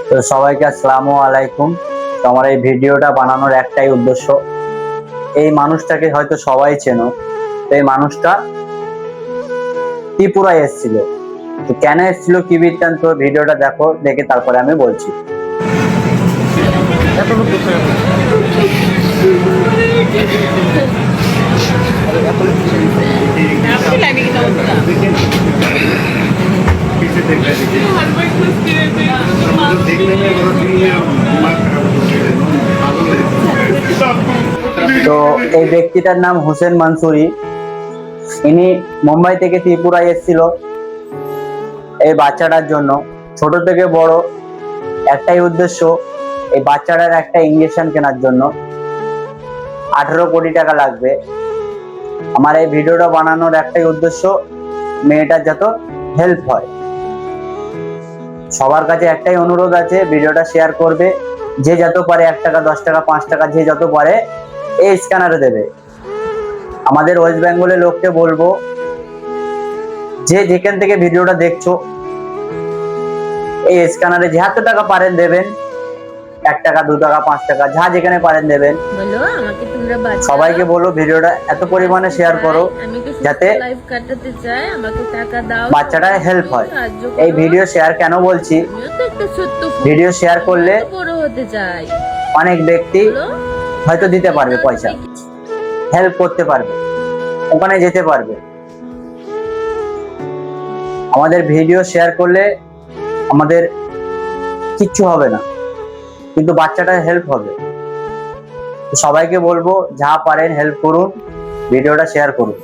তো সবাইকে আসসালামু আলাইকুম। তো আমার এই ভিডিওটা বানানোর একটাই উদ্দেশ্য, এই মানুষটাকে হয়তো সবাই চেনো। তো এই মানুষটা ত্রিপুরায় এসেছিল। তো কেন এসেছিল, কি বৃত্তান্ত, ভিডিওটা দেখো, দেখে তারপরে আমি বলছি। তো এই ব্যক্তিটার নাম হোসেন মানসুরি। ইনি মুম্বাই থেকে ত্রিপুরায় এসেছিল এই বাচ্চাটার জন্য। ছোট থেকে বড় একটাই উদ্দেশ্য, এই বাচ্চাটার একটা ইঞ্জেকশন কেনার জন্য 18 কোটি টাকা লাগবে। আমার এই ভিডিওটা বানানোর একটাই উদ্দেশ্য, মেয়েটার যত হেল্প হয়। সবার কাছে একটাই অনুরোধ আছে, ভিডিওটা শেয়ার করবে। যে যত পারে 1 টাকা, 10 টাকা, 5 টাকা, যে যত পারে এই স্ক্যানারে দেবে। আমাদের ওয়েস্ট বেঙ্গলের লোককে বলবো, যে যেখান থেকে ভিডিওটা দেখছো এই স্ক্যানারে যে এত টাকা পারেন দেবেন। 1 টাকা, 2 টাকা, 5 টাকা, যা যেখানে পারেন দেবেন। সবাইকে বলো ভিডিওটা এত পরিমাণে শেয়ার করো যাতে বাচ্চাটা হেল্প হয়। এই ভিডিও শেয়ার কেন বলছি, ভিডিও শেয়ার করলে অনেক ব্যক্তি হয়তো দিতে পারবে পয়সা, হেল্প করতে পারবে, ওখানে যেতে পারবে। আমাদের ভিডিও শেয়ার করলে আমাদের কিচ্ছু হবে না, কিন্তু বাচ্চাটার হেল্প হবে। সবাইকে বলবো যা পারেন হেল্প করুন, ভিডিওটা শেয়ার করুন।